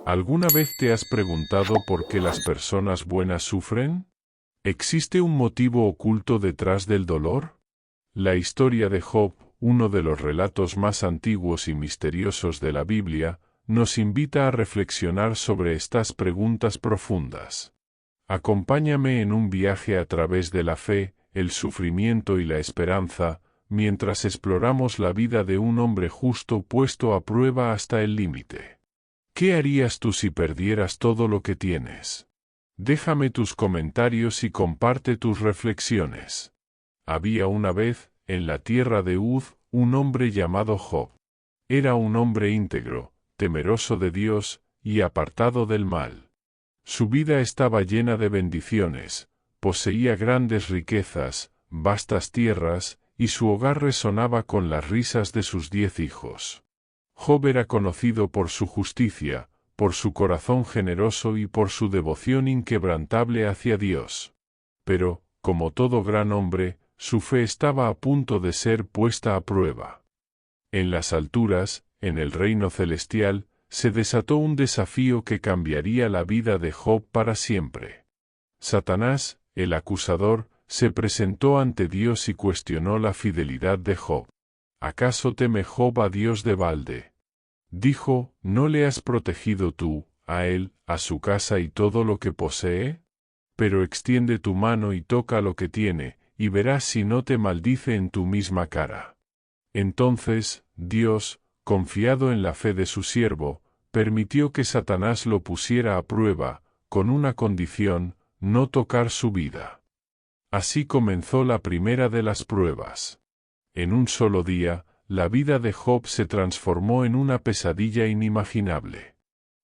¿Alguna vez te has preguntado por qué las personas buenas sufren? ¿Existe un motivo oculto detrás del dolor? La historia de Job, uno de los relatos más antiguos y misteriosos de la Biblia, nos invita a reflexionar sobre estas preguntas profundas. Acompáñame en un viaje a través de la fe, el sufrimiento y la esperanza, mientras exploramos la vida de un hombre justo puesto a prueba hasta el límite. ¿Qué harías tú si perdieras todo lo que tienes? Déjame tus comentarios y comparte tus reflexiones. Había una vez, en la tierra de Uz, un hombre llamado Job. Era un hombre íntegro, temeroso de Dios, y apartado del mal. Su vida estaba llena de bendiciones, poseía grandes riquezas, vastas tierras, y su hogar resonaba con las risas de sus 10 hijos. Job era conocido por su justicia, por su corazón generoso y por su devoción inquebrantable hacia Dios. Pero, como todo gran hombre, su fe estaba a punto de ser puesta a prueba. En las alturas, en el reino celestial, se desató un desafío que cambiaría la vida de Job para siempre. Satanás, el acusador, se presentó ante Dios y cuestionó la fidelidad de Job. ¿Acaso teme Job a Dios de balde? Dijo, ¿no le has protegido tú, a él, a su casa y todo lo que posee? Pero extiende tu mano y toca lo que tiene, y verás si no te maldice en tu misma cara. Entonces, Dios, confiado en la fe de su siervo, permitió que Satanás lo pusiera a prueba, con una condición, no tocar su vida. Así comenzó la primera de las pruebas. En un solo día, la vida de Job se transformó en una pesadilla inimaginable.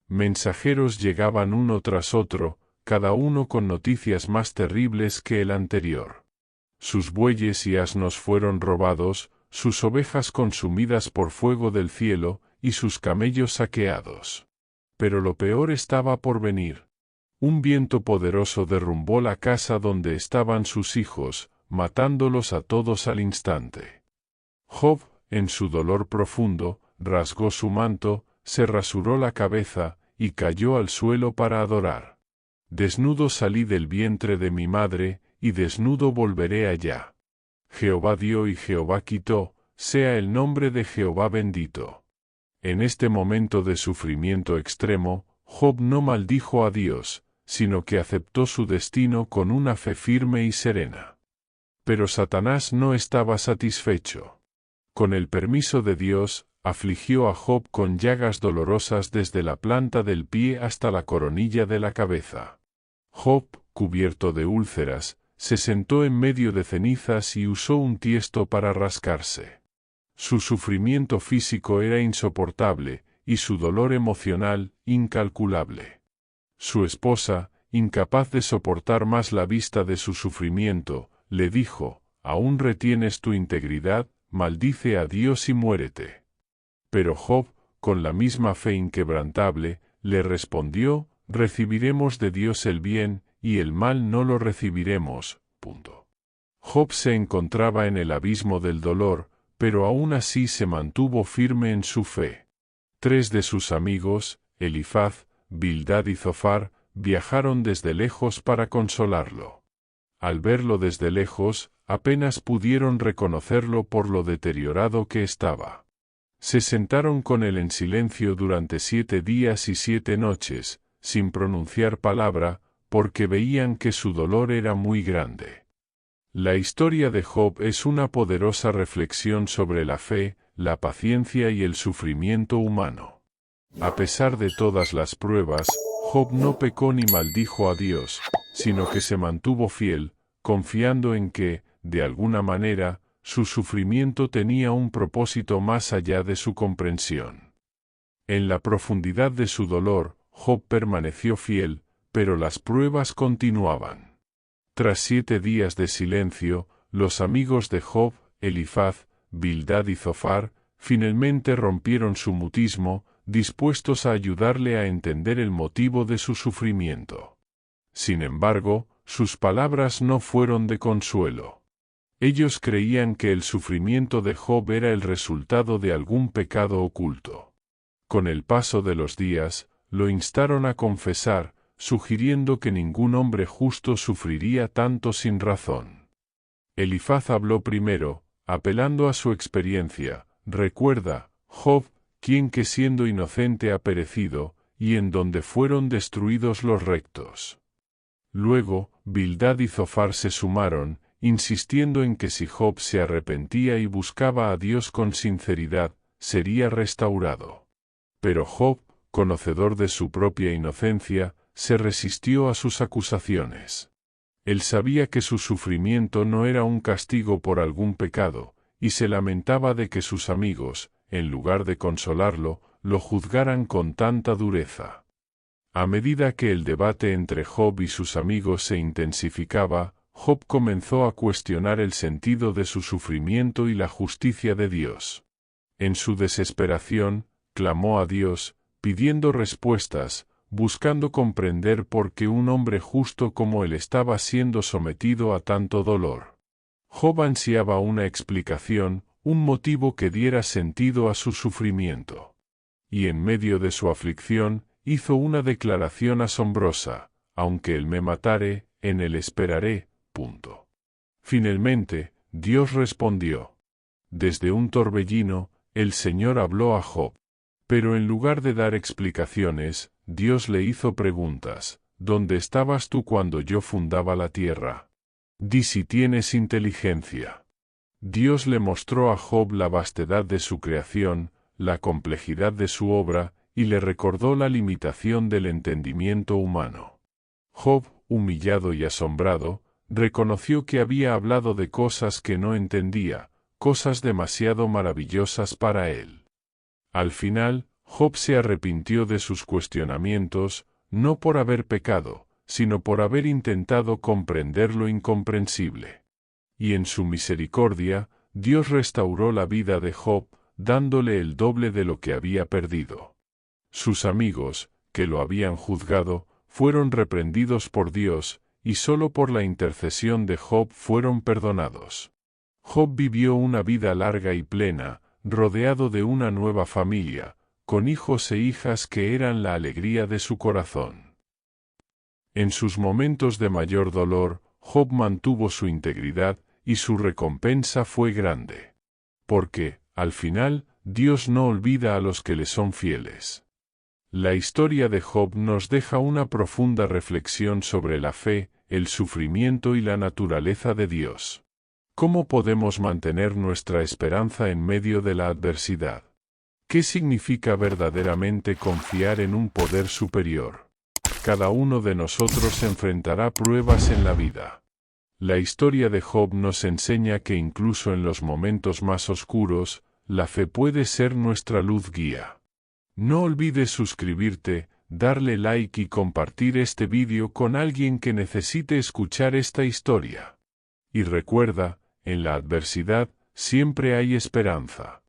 Mensajeros llegaban uno tras otro, cada uno con noticias más terribles que el anterior. Sus bueyes y asnos fueron robados, sus ovejas consumidas por fuego del cielo, y sus camellos saqueados. Pero lo peor estaba por venir. Un viento poderoso derrumbó la casa donde estaban sus hijos, matándolos a todos al instante. Job, en su dolor profundo, rasgó su manto, se rasuró la cabeza, y cayó al suelo para adorar. Desnudo salí del vientre de mi madre, y desnudo volveré allá. Jehová dio y Jehová quitó, sea el nombre de Jehová bendito. En este momento de sufrimiento extremo, Job no maldijo a Dios, sino que aceptó su destino con una fe firme y serena. Pero Satanás no estaba satisfecho. Con el permiso de Dios, afligió a Job con llagas dolorosas desde la planta del pie hasta la coronilla de la cabeza. Job, cubierto de úlceras, se sentó en medio de cenizas y usó un tiesto para rascarse. Su sufrimiento físico era insoportable, y su dolor emocional, incalculable. Su esposa, incapaz de soportar más la vista de su sufrimiento, le dijo, «¿Aún retienes tu integridad? Maldice a Dios y muérete». Pero Job, con la misma fe inquebrantable, le respondió, «Recibiremos de Dios el bien, y el mal no lo recibiremos». Job se encontraba en el abismo del dolor, pero aún así se mantuvo firme en su fe. 3 de sus amigos, Elifaz, Bildad y Zofar, viajaron desde lejos para consolarlo. Al verlo desde lejos, apenas pudieron reconocerlo por lo deteriorado que estaba. Se sentaron con él en silencio durante 7 días y 7 noches, sin pronunciar palabra, porque veían que su dolor era muy grande. La historia de Job es una poderosa reflexión sobre la fe, la paciencia y el sufrimiento humano. A pesar de todas las pruebas, Job no pecó ni maldijo a Dios, sino que se mantuvo fiel, confiando en que, de alguna manera, su sufrimiento tenía un propósito más allá de su comprensión. En la profundidad de su dolor, Job permaneció fiel, pero las pruebas continuaban. Tras 7 días de silencio, los amigos de Job, Elifaz, Bildad y Zofar, finalmente rompieron su mutismo, dispuestos a ayudarle a entender el motivo de su sufrimiento. Sin embargo, sus palabras no fueron de consuelo. Ellos creían que el sufrimiento de Job era el resultado de algún pecado oculto. Con el paso de los días, lo instaron a confesar, sugiriendo que ningún hombre justo sufriría tanto sin razón. Elifaz habló primero, apelando a su experiencia. Recuerda, Job, quien que siendo inocente ha perecido, y en donde fueron destruidos los rectos. Luego, Bildad y Zofar se sumaron, insistiendo en que si Job se arrepentía y buscaba a Dios con sinceridad, sería restaurado. Pero Job, conocedor de su propia inocencia, se resistió a sus acusaciones. Él sabía que su sufrimiento no era un castigo por algún pecado, y se lamentaba de que sus amigos, en lugar de consolarlo, lo juzgaran con tanta dureza. A medida que el debate entre Job y sus amigos se intensificaba, Job comenzó a cuestionar el sentido de su sufrimiento y la justicia de Dios. En su desesperación, clamó a Dios, pidiendo respuestas, buscando comprender por qué un hombre justo como él estaba siendo sometido a tanto dolor. Job ansiaba una explicación, un motivo que diera sentido a su sufrimiento. Y en medio de su aflicción, hizo una declaración asombrosa: aunque él me matare, en él esperaré. Finalmente, Dios respondió. Desde un torbellino, el Señor habló a Job. Pero en lugar de dar explicaciones, Dios le hizo preguntas. ¿Dónde estabas tú cuando yo fundaba la tierra? Di si tienes inteligencia. Dios le mostró a Job la vastedad de su creación, la complejidad de su obra, y le recordó la limitación del entendimiento humano. Job, humillado y asombrado, reconoció que había hablado de cosas que no entendía, cosas demasiado maravillosas para él. Al final, Job se arrepintió de sus cuestionamientos, no por haber pecado, sino por haber intentado comprender lo incomprensible. Y en su misericordia, Dios restauró la vida de Job, dándole el doble de lo que había perdido. Sus amigos, que lo habían juzgado, fueron reprendidos por Dios, y solo por la intercesión de Job fueron perdonados. Job vivió una vida larga y plena, rodeado de una nueva familia, con hijos e hijas que eran la alegría de su corazón. En sus momentos de mayor dolor, Job mantuvo su integridad, y su recompensa fue grande. Porque, al final, Dios no olvida a los que le son fieles. La historia de Job nos deja una profunda reflexión sobre la fe, el sufrimiento y la naturaleza de Dios. ¿Cómo podemos mantener nuestra esperanza en medio de la adversidad? ¿Qué significa verdaderamente confiar en un poder superior? Cada uno de nosotros enfrentará pruebas en la vida. La historia de Job nos enseña que incluso en los momentos más oscuros, la fe puede ser nuestra luz guía. No olvides suscribirte, darle like y compartir este vídeo con alguien que necesite escuchar esta historia. Y recuerda, en la adversidad, siempre hay esperanza.